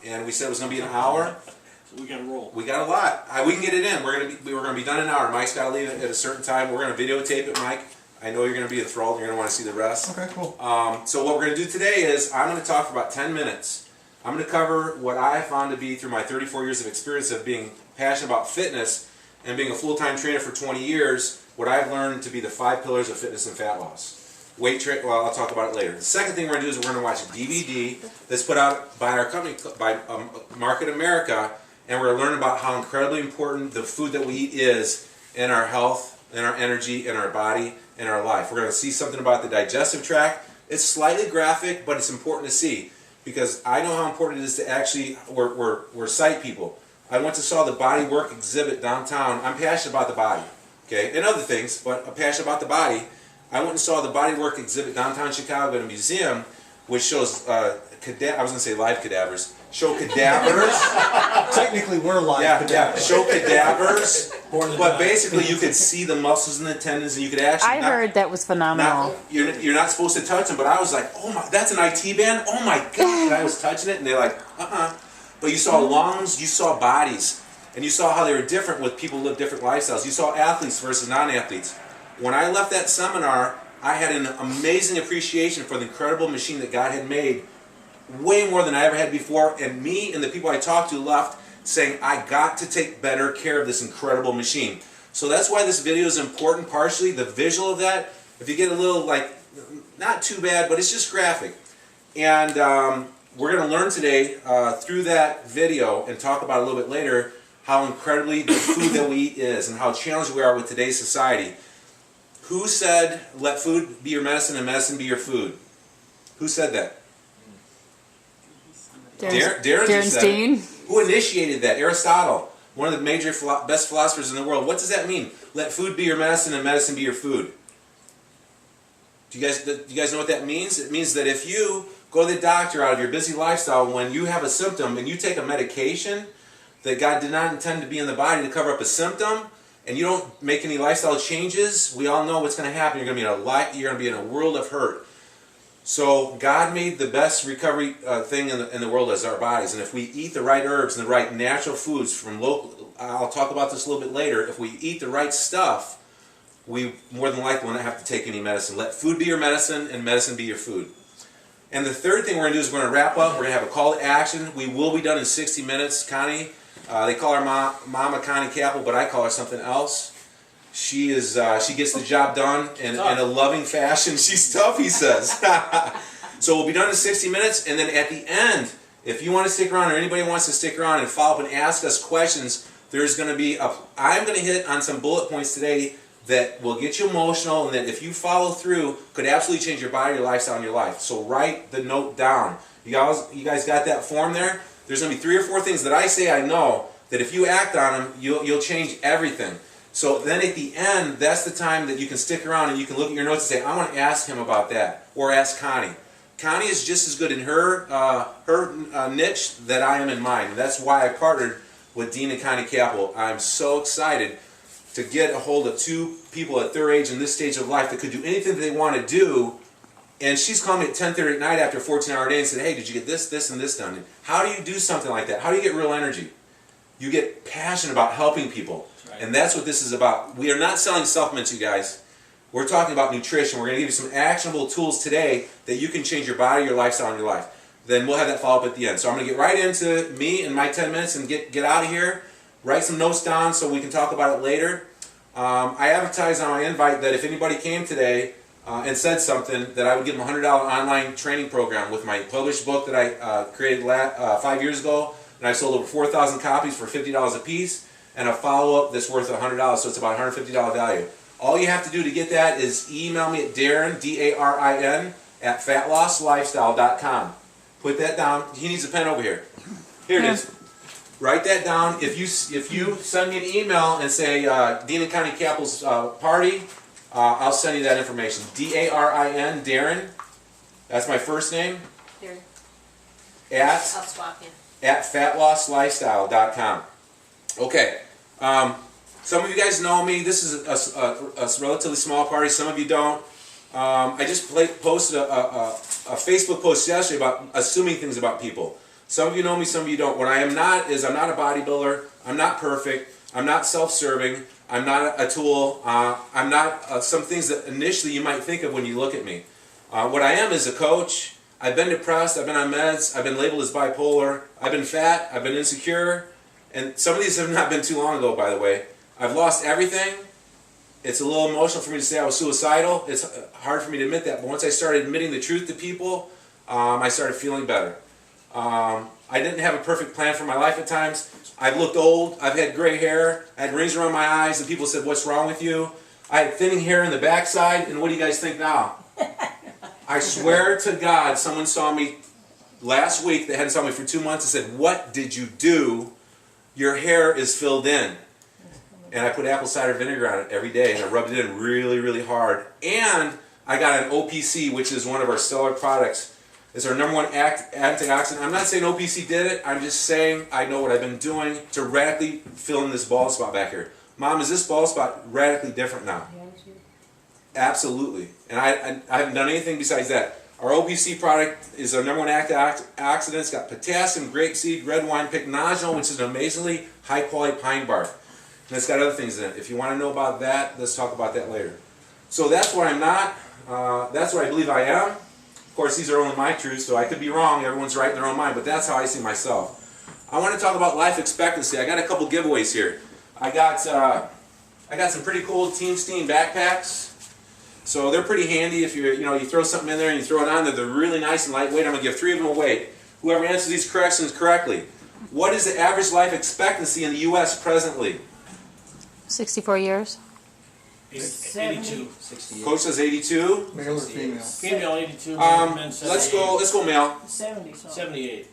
and we said it was going to be an hour. So we got to roll. We got a lot. We can get it in. We were going to be done in an hour. Mike's got to leave at a certain time. We're going to videotape it, Mike. I know you're going to be enthralled. You're going to want to see the rest. Okay, cool. So what we're going to do today is I'm going to talk for about 10 minutes. I'm going to cover what I found to be, through my 34 years of experience of being passionate about fitness and being a full-time trainer for 20 years, what I've learned to be the 5 pillars of fitness and fat loss. Well, I'll talk about it later. The second thing we're going to do is we're going to watch a DVD that's put out by our company, by Market America, and we're going to learn about how incredibly important the food that we eat is in our health, in our energy, in our body, in our life. We're going to see something about the digestive tract. It's slightly graphic, but it's important to see, because I know how important it is to actually, we're sight people. I went to saw the body work exhibit downtown. I'm passionate about the body, okay, and other things, but I'm passionate about the body. I went and saw the body work exhibit downtown Chicago at a museum, which shows I was going to say live cadavers. Show cadavers. Technically, we're live. Yeah, show cadavers. But basically, you could see the muscles and the tendons, and you could actually. I heard that was phenomenal. You're not supposed to touch them, but I was like, oh my, that's an IT band. Oh my god! And I was touching it, and they're like, But you saw lungs, you saw bodies, and you saw how they were different with people who live different lifestyles. You saw athletes versus non-athletes. When I left that seminar, I had an amazing appreciation for the incredible machine that God had made, way more than I ever had before, and me and the people I talked to left saying, I got to take better care of this incredible machine. So that's why this video is important, partially, the visual of that. If you get a little, like, not too bad, but it's just graphic. And we're going to learn today through that video, and talk about it a little bit later, how incredibly the food that we eat is, and how challenged we are with today's society. Who said, let food be your medicine and medicine be your food? Who said that? Darin Steen. Who initiated that? Aristotle, one of the major best philosophers in the world. What does that mean? Let food be your medicine and medicine be your food. Do you guys know what that means? It means that if you go to the doctor out of your busy lifestyle, when you have a symptom and you take a medication that God did not intend to be in the body to cover up a symptom, and you don't make any lifestyle changes, we all know what's going to happen. You're going to be in a world of hurt. So God made the best recovery thing in the world as our bodies. And if we eat the right herbs and the right natural foods from local, I'll talk about this a little bit later, if we eat the right stuff, we more than likely will not have to take any medicine. Let food be your medicine and medicine be your food. And the third thing we're going to do is we're going to wrap up. We're going to have a call to action. We will be done in 60 minutes. Connie, they call her Mama Connie Capel, but I call her something else. She gets the job done in a loving fashion. She's tough, he says. So we'll be done in 60 minutes, and then at the end, if you want to stick around, or anybody wants to stick around and follow up and ask us questions, there's going to be I'm going to hit on some bullet points today that will get you emotional, and that if you follow through, could absolutely change your body, your lifestyle, and your life. So write the note down. You guys got that form there? There's going to be 3 or 4 things that I say I know, that if you act on them, you'll change everything. So then at the end, that's the time that you can stick around and you can look at your notes and say, I want to ask him about that, or ask Connie. Connie is just as good in her niche that I am in mine. And that's why I partnered with Dean and Connie Capel. I'm so excited to get a hold of 2 people at their age in this stage of life that could do anything that they want to do. And she's called me at 10:30 at night after a 14-hour day and said, hey, did you get this, this, and this done? And how do you do something like that? How do you get real energy? You get passionate about helping people. Right. And that's what this is about. We are not selling supplements, you guys. We're talking about nutrition. We're going to give you some actionable tools today that you can change your body, your lifestyle, and your life. Then we'll have that follow-up at the end. So I'm going to get right into me and my 10 minutes and get out of here. Write some notes down so we can talk about it later. I advertised on my invite that if anybody came today and said something, that I would give them a $100 online training program with my published book that I created 5 years ago. And I sold over 4,000 copies for $50 a piece, and a follow-up that's worth $100, so it's about $150 value. All you have to do to get that is email me at Darin, D-A-R-I-N, at fatloslifestyle.com. Put that down. He needs a pen over here. Here it is. Write that down. If you send me an email and say Dean and Connie Capel's party, I'll send you that information. D-A-R-I-N, Darin. That's my first name. Darin. I'll swap you. At fatloslifestyle.com. Okay. Some of you guys know me. This is a relatively small party. Some of you don't. I just posted a Facebook post yesterday about assuming things about people. Some of you know me, some of you don't. What I am not is I'm not a bodybuilder. I'm not perfect. I'm not self-serving. I'm not a tool. I'm not some things that initially you might think of when you look at me. What I am is a coach. I've been depressed. I've been on meds. I've been labeled as bipolar. I've been fat. I've been insecure. And some of these have not been too long ago, by the way. I've lost everything. It's a little emotional for me to say I was suicidal. It's hard for me to admit that. But once I started admitting the truth to people, I started feeling better. I didn't have a perfect plan for my life at times. I've looked old. I've had gray hair. I had rings around my eyes, and people said, "What's wrong with you?" I had thinning hair in the backside, and what do you guys think now? I swear to God, someone saw me last week. They hadn't saw me for 2 months and said, "What did you do? Your hair is filled in." And I put apple cider vinegar on it every day, and I rubbed it in really, really hard. And I got an OPC, which is one of our stellar products. It's our #1 antioxidant. I'm not saying OPC did it. I'm just saying I know what I've been doing to radically fill in this bald spot back here. Mom, is this bald spot radically different now? Absolutely. And I haven't done anything besides that. Our OPC product is our #1 antioxidant. It's got potassium, grapeseed, red wine, pycnogenol, which is an amazingly high-quality pine bark. And it's got other things in it. If you want to know about that, let's talk about that later. So that's what I'm not. That's what I believe I am. Of course, these are only my truths, so I could be wrong. Everyone's right in their own mind, but that's how I see myself. I want to talk about life expectancy. I got a couple giveaways here. I got some pretty cool Darin Steen backpacks. So they're pretty handy if you throw something in there and you throw it on there. They're really nice and lightweight. I'm going to give 3 of them away. Whoever answers these questions correctly. What is the average life expectancy in the U.S. presently? 64 years. 82. 68. Coach says 82. Male or female? Female 82. Men 78. Let's go male. 78.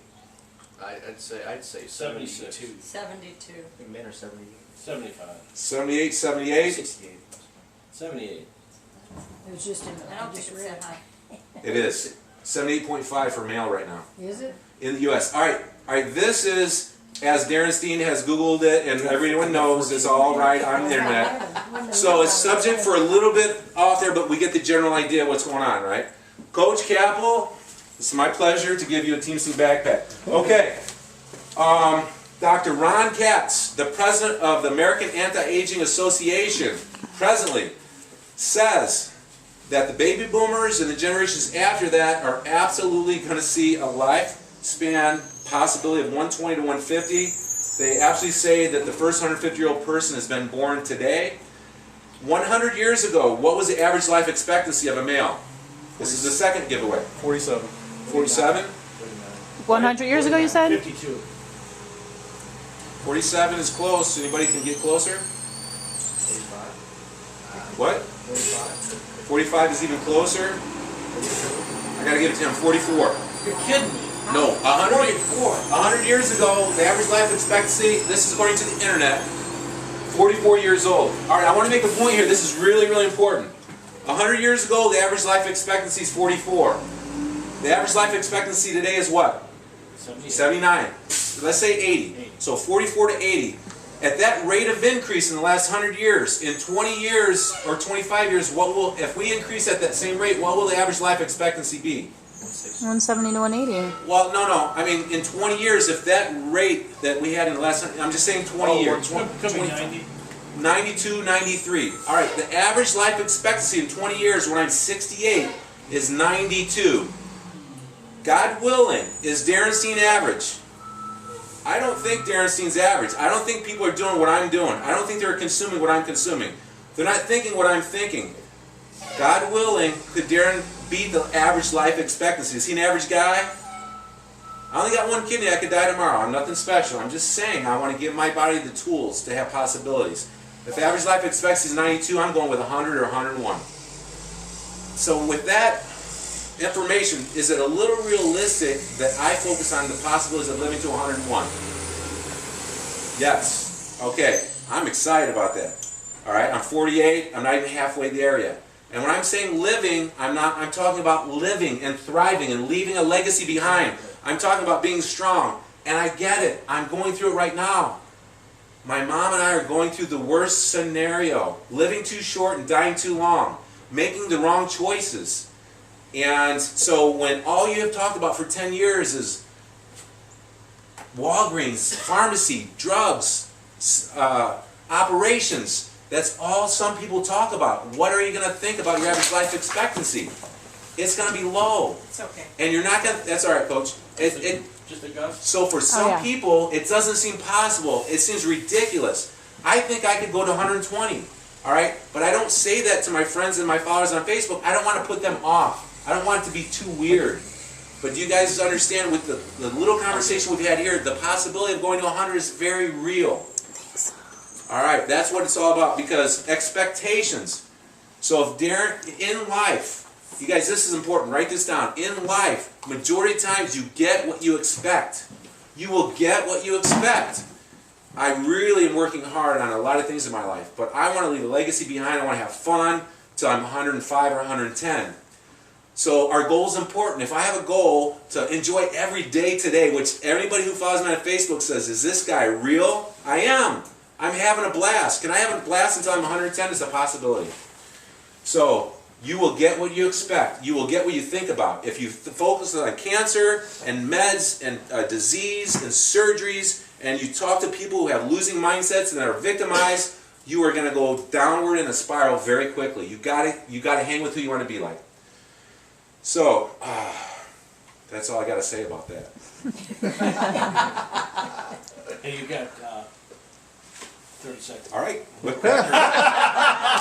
I'd say 76. 72. Men are 70. 75. 78, 78. 68. 78. It was just in the, I don't think it's that high. It is 78.5 for male right now Is it? in the U.S. All right. This is, as Darin Steen has Googled it, and everyone knows it's all right on the internet. So it's subject for a little bit off there, but we get the general idea of what's going on, right? Coach Capel, it's my pleasure to give you a Darin Steen backpack. Okay. Dr. Ron Katz, the president of the American Anti-Aging Association, presently says that the baby boomers and the generations after that are absolutely going to see a lifespan possibility of 120 to 150. They actually say that the first 150-year-old person has been born today. 100 years ago, what was the average life expectancy of a male? This is the second giveaway. 47. 47? 100 years ago, you said? 52. 47 is close. Anybody can get closer? 45. What? 45. 45 is even closer. I gotta give it to him. 44. You're kidding me. No, 100 years ago, the average life expectancy, this is according to the internet, 44 years old. All right, I want to make a point here. This is really, really important. 100 years ago, the average life expectancy is 44. The average life expectancy today is what? 79. Let's say 80. So 44 to 80. At that rate of increase in the last 100 years, in 20 years or 25 years, if we increase at that same rate, what will the average life expectancy be? 170 to 180. Well, no. I mean, in 20 years, if that rate that we had in the last, I'm just saying 20 years. Could be 90. 92, 93. All right, the average life expectancy in 20 years when I'm 68 is 92. God willing, is Darin Steen average? I don't think Darin Steen's average. I don't think people are doing what I'm doing. I don't think they're consuming what I'm consuming. They're not thinking what I'm thinking. God willing, could Darin beat the average life expectancy? Is he an average guy? I only got one kidney. I could die tomorrow. I'm nothing special. I'm just saying I want to give my body the tools to have possibilities. If the average life expectancy is 92, I'm going with 100 or 101. So with that information, is it a little realistic that I focus on the possibilities of living to 101? Yes. Okay. I'm excited about that. All right. I'm 48. I'm not even halfway there yet. And when I'm saying living, I'm talking about living and thriving and leaving a legacy behind. I'm talking about being strong. And I get it. I'm going through it right now. My mom and I are going through the worst scenario. Living too short and dying too long. Making the wrong choices. And so when all you have talked about for 10 years is Walgreens, pharmacy, drugs, operations. That's all some people talk about. What are you going to think about your average life expectancy? It's going to be low. It's okay. And you're not going to, that's all right, Coach. Just a gun? So for some yeah. people, it doesn't seem possible. It seems ridiculous. I think I could go to 120, all right? But I don't say that to my friends and my followers on Facebook. I don't want to put them off. I don't want it to be too weird. But do you guys understand with the little conversation we've had here, the possibility of going to 100 is very real. All right, that's what it's all about, because expectations. So if Darin, in life, you guys, this is important, write this down. In life, majority of times you get what you expect. You will get what you expect. I really am working hard on a lot of things in my life, but I want to leave a legacy behind. I want to have fun till I'm 105 or 110. So our goal is important. If I have a goal to enjoy every day today, which everybody who follows me on Facebook says, is this guy real? I am. I'm having a blast. Can I have a blast until I'm 110? It's a possibility. So you will get what you expect. You will get what you think about. If you focus on cancer and meds and disease and surgeries, and you talk to people who have losing mindsets and are victimized, you are going to go downward in a spiral very quickly. You got to hang with who you want to be like. So that's all I got to say about that. Hey, you got 30 seconds. All right.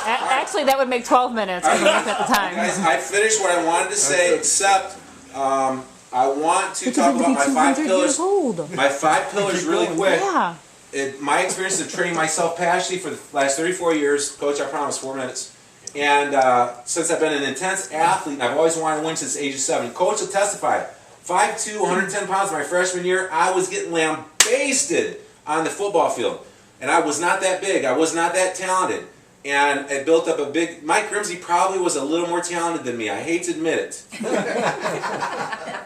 Actually, that would make 12 minutes when we look at the time. Guys, I finished what I wanted to say, except I want to talk about my 5 pillars. My 5 pillars really quick. Yeah. My experience of training myself passionately for the last 34 years. Coach, I promise, 4 minutes. And since I've been an intense athlete, I've always wanted to win since the age of 7. Coach will testify. 5'2", 110 pounds my freshman year, I was getting lambasted on the football field. And I was not that big. I was not that talented. And it built up a big... Mike Grimsey probably was a little more talented than me. I hate to admit it.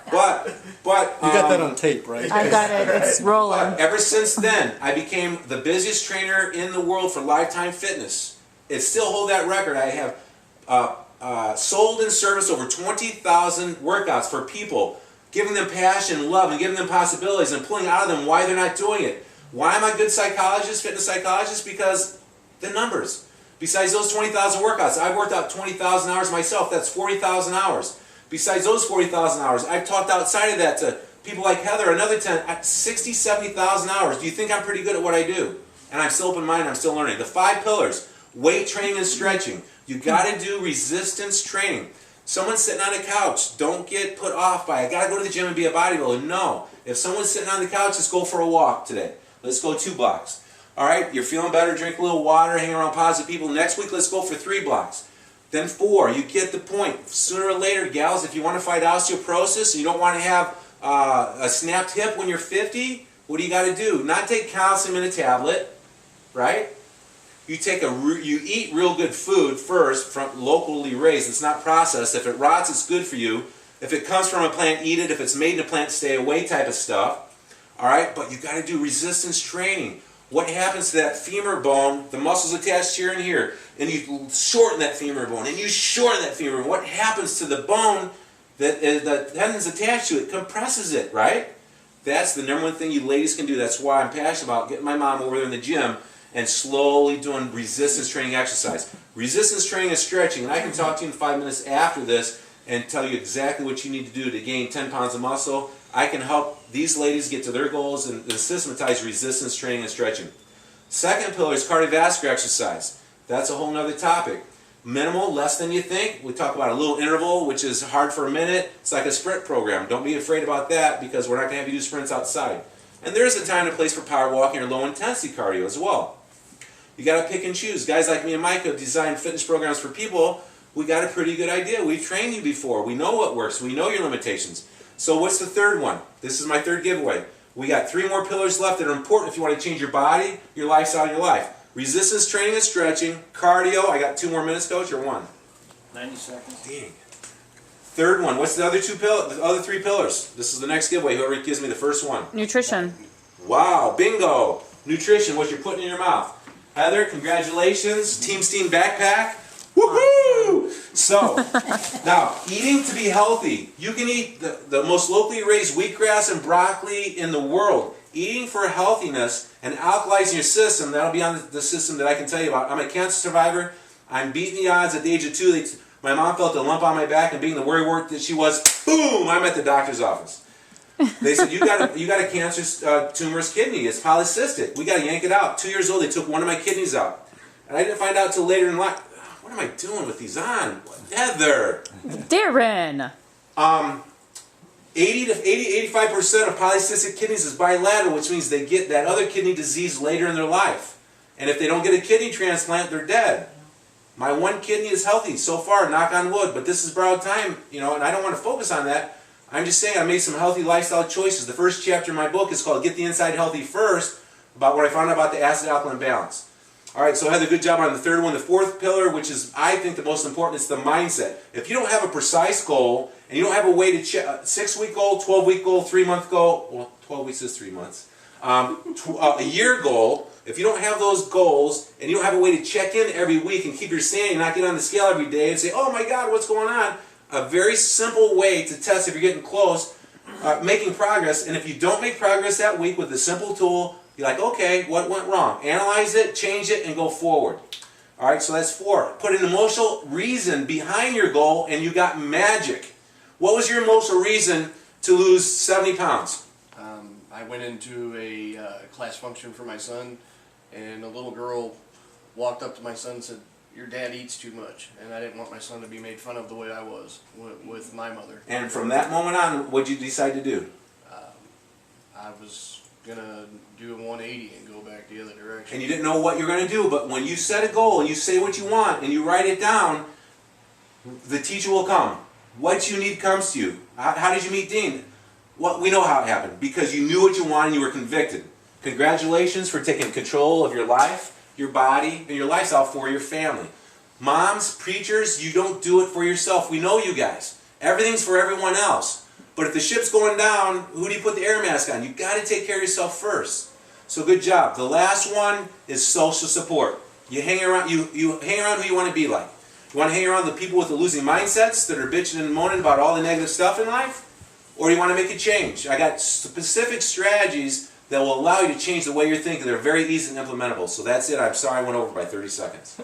but You got that on tape, right? I got it. It's rolling. But ever since then, I became the busiest trainer in the world for Lifetime Fitness. It still hold that record. I have sold and serviced over 20,000 workouts for people, giving them passion, love, and giving them possibilities, and pulling out of them why they're not doing it. Why am I a good psychologist, fitness psychologist? Because the numbers. Besides those 20,000 workouts, I've worked out 20,000 hours myself. That's 40,000 hours. Besides those 40,000 hours, I've talked outside of that to people like Heather, another 60, 70,000 hours. Do you think I'm pretty good at what I do? And I'm still open-minded, I'm still learning. The 5 pillars, weight training and stretching. You got to do resistance training. Someone sitting on a couch, don't get put off by, I got to go to the gym and be a bodybuilder. No. If someone's sitting on the couch, let's go for a walk today. Let's go 2 blocks. All right, you're feeling better, drink a little water, hang around positive people. Next week, let's go for 3 blocks. Then 4, you get the point. Sooner or later, gals, if you want to fight osteoporosis and you don't want to have a snapped hip when you're 50, what do you got to do? Not take calcium in a tablet, right? You eat real good food first, from locally raised. It's not processed. If it rots, it's good for you. If it comes from a plant, eat it. If it's made in a plant, stay away type of stuff. All right, but you got to do resistance training. What happens to that femur bone? The muscles attached here and here, and you shorten that femur bone, and you shorten that femur bone. What happens to the bone that the tendon's attached to? It compresses it, right? That's the number one thing you ladies can do. That's why I'm passionate about getting my mom over there in the gym and slowly doing resistance training exercise. Resistance training is stretching, and I can talk to you in 5 minutes after this and tell you exactly what you need to do to gain 10 pounds of muscle. I can help these ladies get to their goals and systematize resistance training and stretching. Second pillar is cardiovascular exercise. That's a whole nother topic. Minimal, less than you think. We talk about a little interval, which is hard for a minute. It's like a sprint program. Don't be afraid about that, because we're not going to have you do sprints outside. And there is a time and place for power walking or low intensity cardio as well. You got to pick and choose. Guys like me and Mike have designed fitness programs for people. We got a pretty good idea. We've trained you before. We know what works. We know your limitations. So what's the third one? This is my third giveaway. We got 3 more pillars left that are important if you want to change your body, your lifestyle, and your life. Resistance training and stretching, cardio. I got 2 more minutes, Coach, or 1? 90 seconds. Dang. Third one. What's the other 3 pillars? This is the next giveaway. Whoever gives me the first one. Nutrition. Wow, bingo. Nutrition, what you're putting in your mouth. Heather, congratulations. Team Steen backpack. Woohoo! So, now, eating to be healthy. You can eat the most locally raised wheatgrass and broccoli in the world. eating for healthiness and alkalizing your system. That'll be on the system that I can tell you about. I'm a cancer survivor. I'm beating the odds at the age of 2. My mom felt a lump on my back, and being the worrywart that she was, boom, I'm at the doctor's office. They said, you got a cancer tumorous kidney. It's polycystic. We got to yank it out. 2 years old, they took one of my kidneys out. And I didn't find out till later in life. What am I doing with these on? Heather! Darin! 85% of polycystic kidneys is bilateral, which means they get that other kidney disease later in their life. And if they don't get a kidney transplant, they're dead. My one kidney is healthy so far, knock on wood, but this is borrowed time, and I don't want to focus on that. I'm just saying I made some healthy lifestyle choices. The first chapter in my book is called Get the Inside Healthy First, about what I found out about the acid-alkaline balance. All right, so Heather, good job on the third one. The fourth pillar, which is, I think, the most important, is the mindset. If you don't have a precise goal, and you don't have a way to check, 6-week goal, 12-week goal, 3-month goal, well, 12 weeks is 3 months, a year goal, if you don't have those goals, and you don't have a way to check in every week and keep your sanity, not get on the scale every day and say, oh my God, what's going on? A very simple way to test if you're getting close, making progress, and if you don't make progress that week with a simple tool, you're like, okay, what went wrong? Analyze it, change it, and go forward. All right, so that's 4. Put an emotional reason behind your goal, and you got magic. What was your emotional reason to lose 70 pounds? I went into a class function for my son, and a little girl walked up to my son and said, your dad eats too much. And I didn't want my son to be made fun of the way I was with my mother. And from that moment on, what did you decide to do? I was going to do a 180 and go back the other direction. And you didn't know what you were going to do, but when you set a goal and you say what you want and you write it down, the teacher will come. What you need comes to you. How did you meet Dean? Well, we know how it happened. Because you knew what you wanted and you were convicted. Congratulations for taking control of your life, your body, and your lifestyle for your family. Moms, preachers, you don't do it for yourself. We know you guys. Everything's for everyone else. But if the ship's going down, who do you put the air mask on? You've got to take care of yourself first. So good job. The last one is social support. You hang around, you hang around who you want to be like. You want to hang around the people with the losing mindsets that are bitching and moaning about all the negative stuff in life? Or you want to make a change? I got specific strategies that will allow you to change the way you're thinking. They're very easy and implementable. So that's it. I'm sorry I went over by 30 seconds.